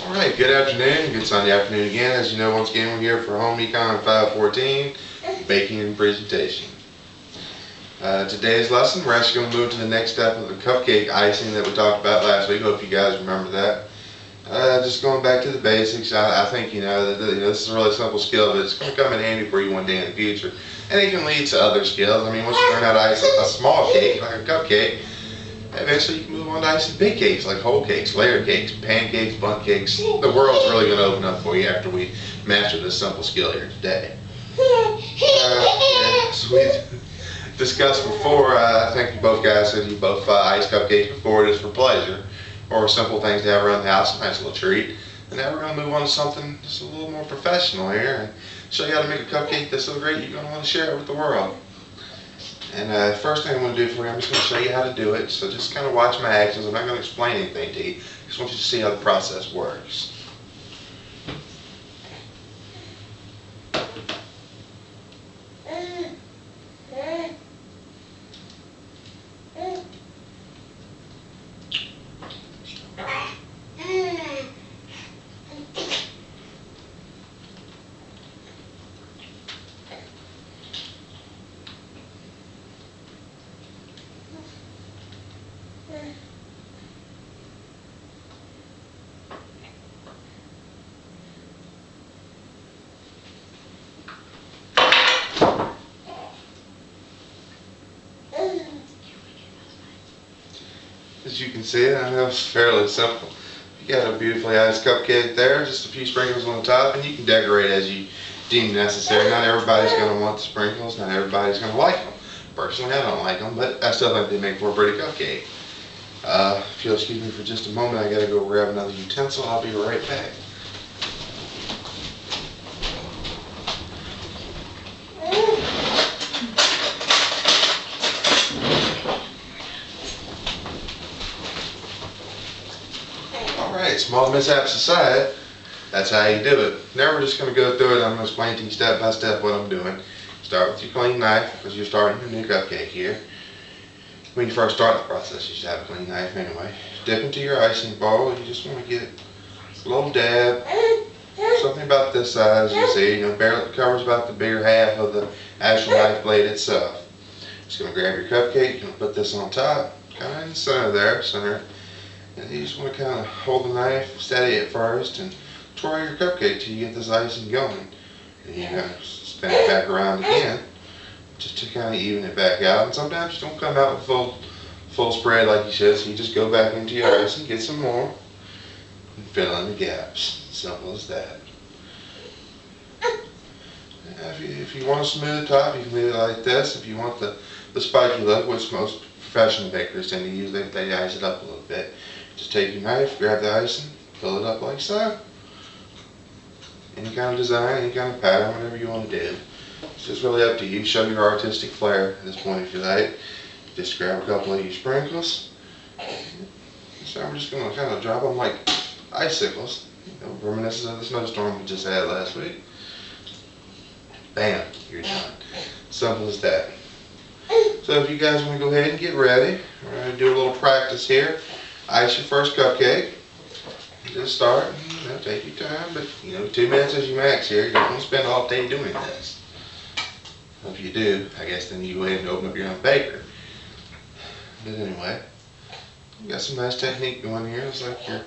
Alright, good afternoon, good Sunday afternoon again. As you know, once again we're here for Home Econ 514, Baking and Presentation. Today's lesson, we're actually going to move to the next step of the cupcake icing that we talked about last week. Hope you guys remember that. Just going back to the basics, I think this is a really simple skill, but it's going to come in handy for you one day in the future. And it can lead to other skills. I mean, once you learn how to ice a small cake, like a cupcake, eventually you can move on to icing big cakes, like whole cakes, layer cakes, pancakes, bundt cakes. The world's really going to open up for you after we master this simple skill here today. As we discussed before, I think you both guys said you both iced cupcakes before, just for pleasure, or simple things to have around the house, a nice little treat. And now we're going to move on to something just a little more professional here and show you how to make a cupcake that's so great you're going to want to share it with the world. And first thing I'm going to do for you, I'm just going to show you how to do it. So just kind of watch my actions. I'm not going to explain anything to you. I just want you to see how the process works. As you can see, I know it's fairly simple. You got a beautifully iced cupcake there, just a few sprinkles on the top, and you can decorate as you deem necessary. Not everybody's going to want the sprinkles, not everybody's going to like them. Personally, I don't like them, but I still think they make for a pretty cupcake. If you'll excuse me for just a moment, I got to go grab another utensil. I'll be right back. Alright, small mishaps aside, that's how you do it. Now we're just going to go through it. I'm going to explain to you step by step what I'm doing. Start with your clean knife, because you're starting your new cupcake here. When you first start the process, you should have a clean knife anyway. Dip into your icing bowl. You just want to get a little dab, something about this size. You see, barely covers about the bigger half of the actual knife blade itself. Just going to grab your cupcake. You're going to put this on top, kind of in the center there, and you just want to kind of hold the knife steady at first and twirl your cupcake till you get this icing going. And you kind of spin it back around again, just to kind of even it back out. And sometimes you don't come out with full spread like you should, so you just go back into your icing, get some more, and fill in the gaps. Simple as that. If you want a smooth top, you can leave it like this. If you want the spiky look, which most professional bakers tend to use, they ice it up a little bit. Just take your knife, grab the icing, fill it up like so. Any kind of design, any kind of pattern, whatever you want to do. It's just really up to you. Show your artistic flair at this point if you like. Just grab a couple of your sprinkles. So I'm just going to kind of drop them like icicles. Reminiscent of the snowstorm we just had last week. Bam, you're done. Simple as that. So if you guys want to go ahead and get ready, we're going to do a little practice here. Ice your first cupcake. Just start, take your time, but 2 minutes is your max here. You don't want to spend all day doing this. If you do, I guess then you go ahead and open up your own baker. But anyway, you got some nice technique going here. It's like you're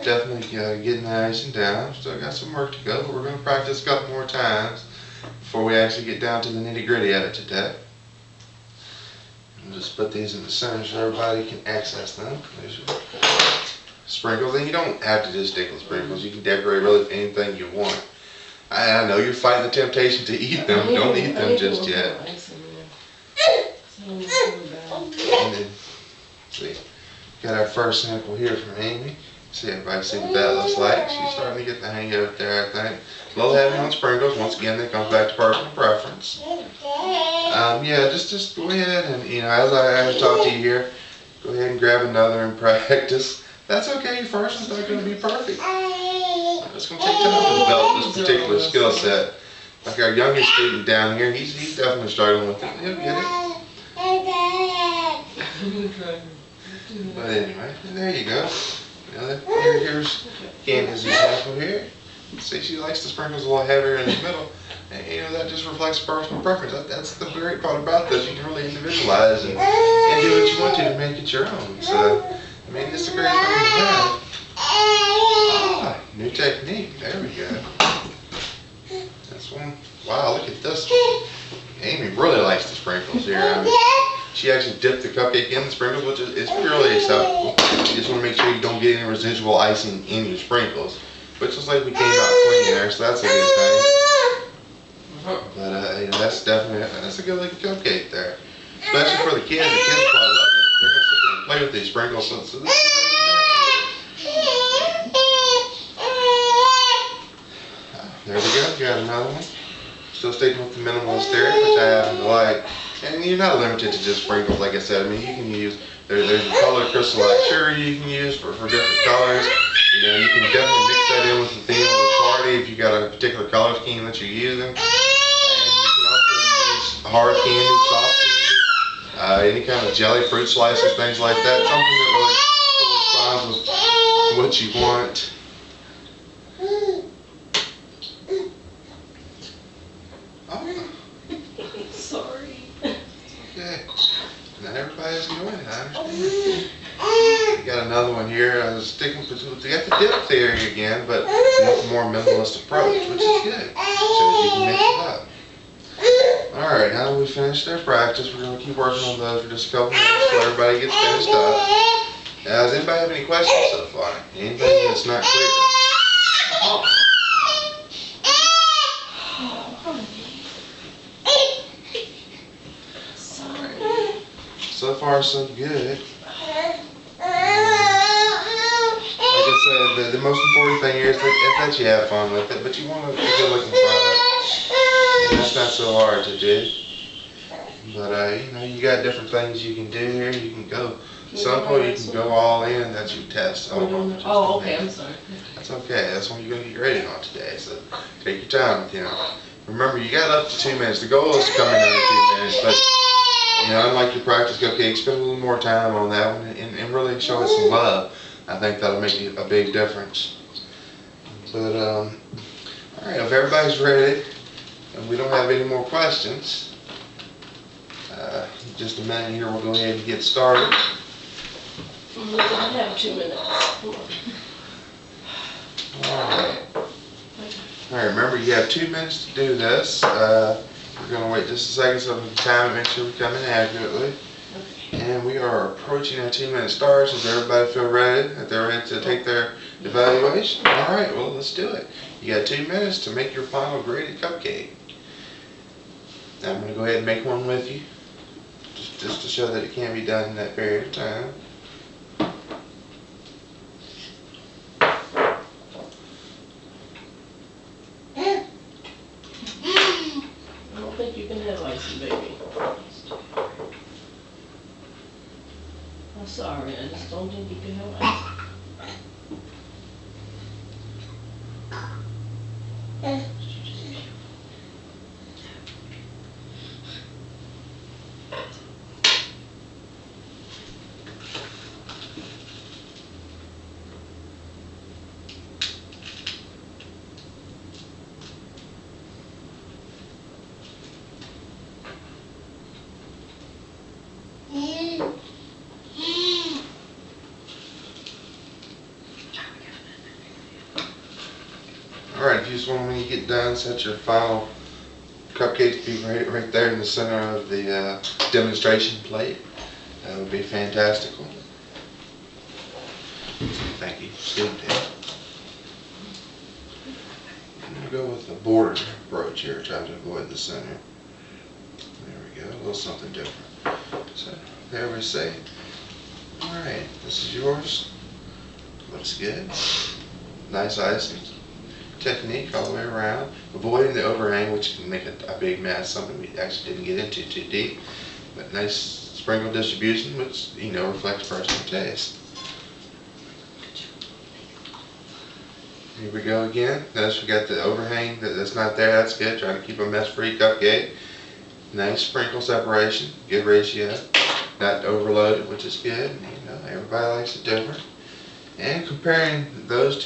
definitely getting the icing down. Still got some work to go, but we're going to practice a couple more times before we actually get down to the nitty gritty of it today. Just put these in the center so everybody can access them. There's your sprinkles, and you don't have to just stick with sprinkles. You can decorate really anything you want. I know you're fighting the temptation to eat them. Don't eat them just yet. And then, see, got our first sample here from Amy. See, everybody see what that looks like. She's starting to get the hang of it there, I think. A little heavy on sprinkles. Once again, that comes back to personal preference. Yeah, just go ahead and, as I talk to you here, go ahead and grab another and practice. That's okay. Your first one's not going to be perfect. It's going to take time to develop this particular skill set. Like our youngest student down here, he's definitely struggling with it. He'll get it. But anyway, there you go. Here's Candy's example here. See, she likes the sprinkles a little heavier in the middle. And that just reflects personal preference. That's the great part about this. You can really individualize and do what you want to make it your own. So, I mean, it's a great thing to have. Ah, new technique. There we go. That's one. Wow, look at this. Amy really likes the sprinkles here. I mean, she actually dipped the cupcake in the sprinkles, which is purely acceptable. You just want to make sure you don't get any residual icing in your sprinkles. But just like we came out clean there, so that's a good thing. But that's definitely a good looking cupcake there. Especially for the kids. The kids probably love this. They're gonna sit there and play with these sprinkles. So this is a good example. There we go. You got another one. Still sticking with the minimalist there, which I happen to like. And you're not limited to just sprinkles, like I said. I mean, you can use there's a color crystallized sugar you can use for different colors. You can definitely mix that in with the theme of the party if you got a particular color scheme that you're using. And you can also use hard candy, soft candy, any kind of jelly, fruit slices, things like that. Something that really corresponds with what you want. Oh. Sorry. Okay. Not everybody's enjoying it, I understand. You got another one here. I was sticking with the dip theory again, but with a more minimalist approach, which is good. So you can mix it up. Alright, now that we finished their practice, we're going to keep working on those for just a couple minutes so everybody gets finished up. Does anybody have any questions so far? Anything that's not clear? So far, so good. Like I said, the most important thing here is that you have fun with it, but you want a good looking product. And that's not so hard to do. But you got different things you can do here. You can go simple, you can go all in. That's your test. Oh, okay, I'm sorry. That's okay. That's what you're going to get graded on today. So take your time with him. Remember, you got up to 2 minutes. The goal is to come in under 2 minutes, but unlike your practice cupcake, spend a little more time on that one and really show it some love. I think that'll make a big difference. But, alright, if everybody's ready and we don't have any more questions, just a minute here, we'll go ahead and get started. We're going to have 2 minutes. Alright. Alright, remember you have 2 minutes to do this. We're going to wait just a second so we can time and make sure we come in accurately. And we are approaching our 2 minute start. Does everybody feel ready? That they're ready to take their evaluation? Alright, well, let's do it. You got 2 minutes to make your final graded cupcake. Now I'm going to go ahead and make one with you. Just to show that it can be done in that period of time. I don't think you can have icing, baby. I'm sorry, I just don't think you can have icing. Alright, if you just want, when you get done, set your final cupcake to be right there in the center of the demonstration plate. That would be fantastical. Thank you, student. I'm going to go with the border approach here, trying to avoid the center. There we go, a little something different. So, there we say. Alright, this is yours. Looks good. Nice icing. Technique all the way around, avoiding the overhang, which can make a big mess, something we actually didn't get into too deep, but nice sprinkle distribution, which reflects personal taste. Here we go again. Notice we got the overhang that's not there. That's good. Trying to keep a mess-free cupcake. Nice sprinkle separation, good ratio, not overloaded, which is good. Everybody likes it different. And comparing those